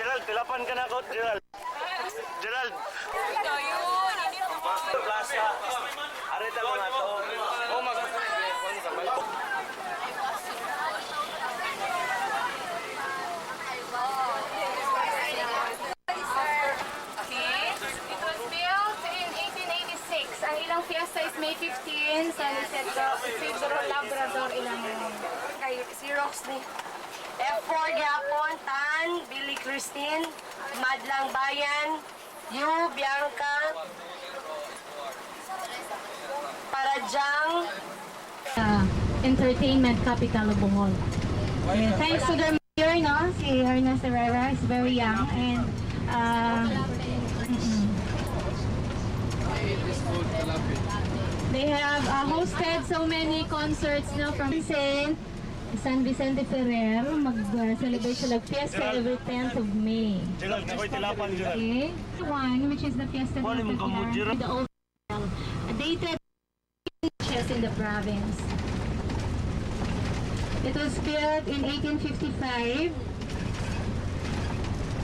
Gerald, tilapan ka na ako, Gerald. Gerald. Plaza. Arita ko na to. Oh, ang ilang fiesta is May 15, San Isidro Labrador ilang kay si Roxy. F4 Gapon, Tan, Billy Christine, Madlang Bayan, Yu, Bianca, Parajang, entertainment capital of Bohol. Yeah, thanks to their mayor, no? Si Ernest Herrera is very young and they have hosted so many concerts now from San Vicente Ferrer. Mag-celebrate sila fiesta every 10th of May. Gerald, nakoy tilapan, Gerald. Okay. One, which is the fiesta Ano yung kamot, Gerald? the old dated churches in the province. It was built in 1855.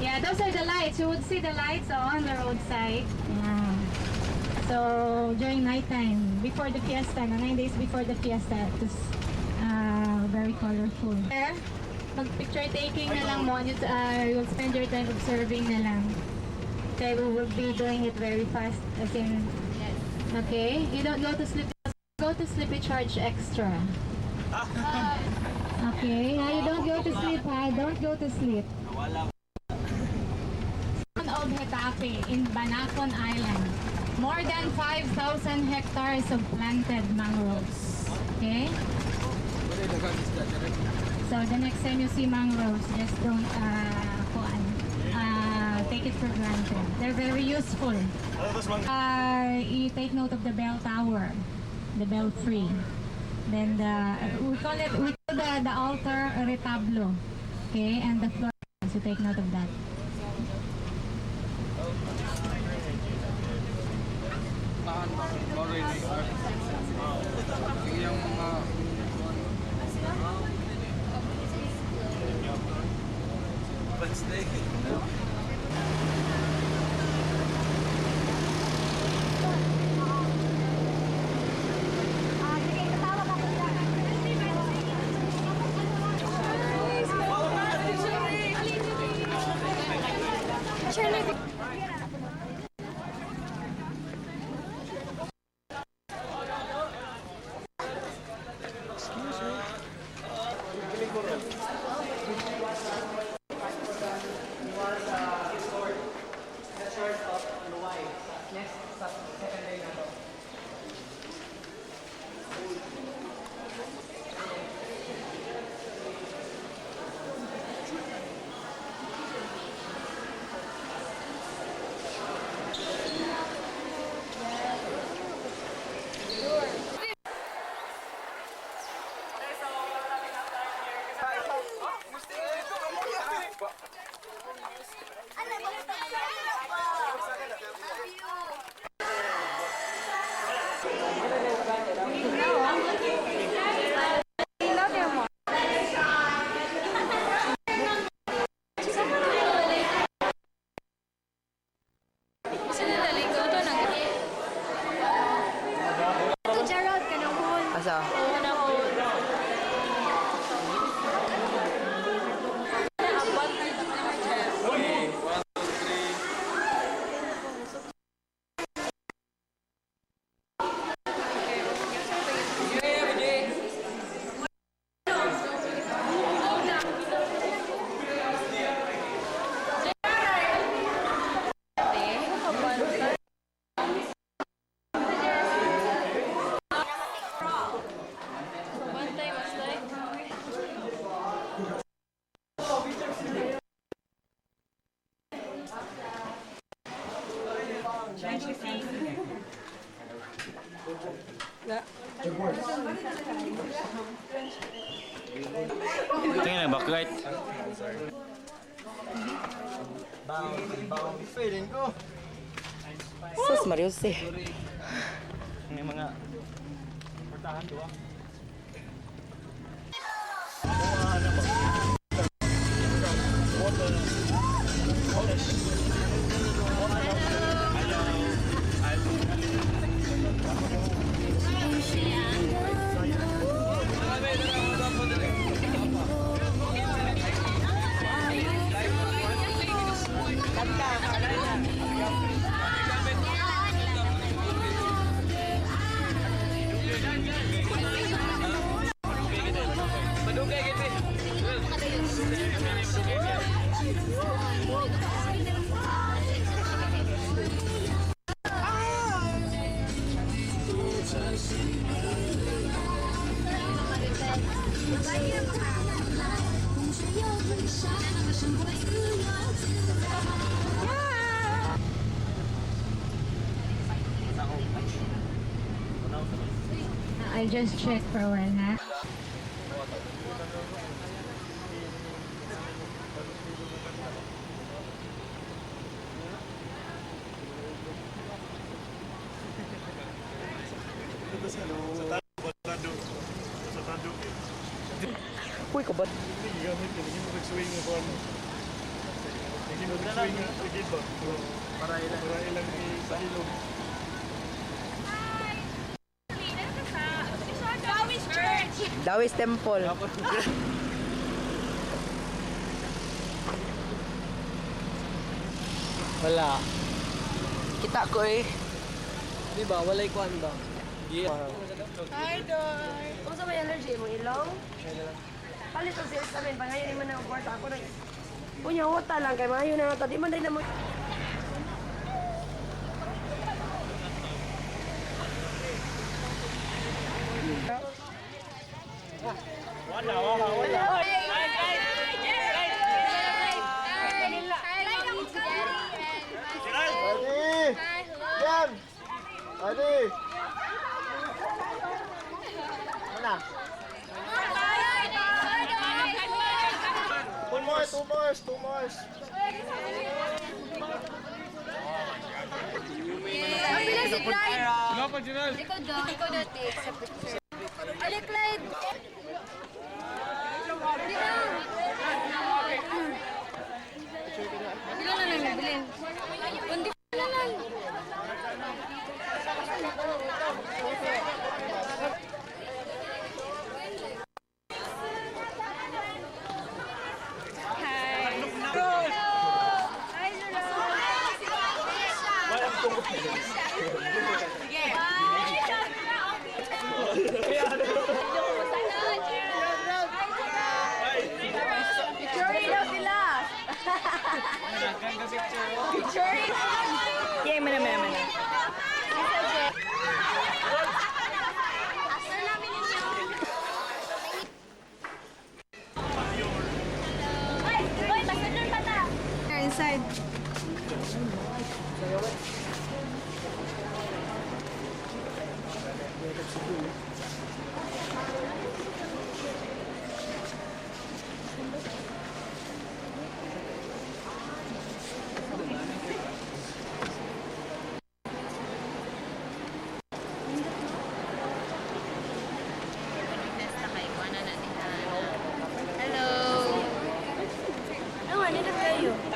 Yeah, those are the lights. You would see the lights on the roadside. Yeah. So, during nighttime, before the fiesta, 9 days before the fiesta, it was very colorful. Mag-picture taking na lang mo, you'll spend your time observing na lang. Okay, we will be doing it very fast, as in, okay? You don't go to sleep, we charge extra. Okay, you don't go to sleep, don't go to sleep. Of Hetafe in Banacon Island. More than 5,000 hectares of planted mangroves. Okay? So the next time you see mangroves, just don't take it for granted. They're very useful. You take note of the bell tower, the belfry. Then we call the altar retablo. Okay, and the floor. So take note of that. Yung mga tingin na, backlight. feeling ko. Sus Marius eh. May mga portahan doon. I'll just check for a while, ha? Uy, kabat. Dawis Temple. Wala. Kita ko eh. Di ba? Walay kuan ba? Yeah. Kung sa may allergy mo, ilong? Palit ang sales namin, pangayon naman ang kwarta ako na. Punya wata lang kay mayo na ito. Di man dahil na mo. Yan! Adi! Mana? Two more. Pila si Clyde? Ikaw daw, take sa picture. Ali, Clyde! Bila na lang, bilhin. Kundi na lang. Picture daw sila. Picture. Yeah, mana. Asal namin ninyo. Oy, pasunod pa ta. Inside.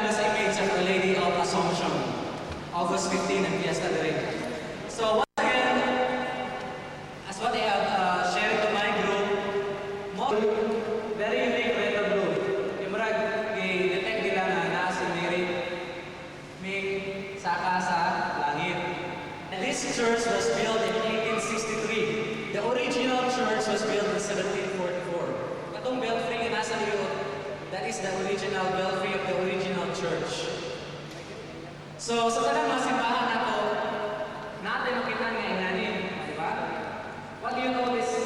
As image of the Lady of Assumption, August 15 and Fiesta del Rey. So once again, as what I have shared to my group, very unique red and blue. Yung marag, i-detect nila na nasa lirik, may saka sa langit. And this church was built in 1863. The original church was built in 1744. Katong belfry nga nasa lirik, that is the original belfry of the original church. So, sa tanang mga simbahan na to, natin makita nga inganin, di ba? What do you know this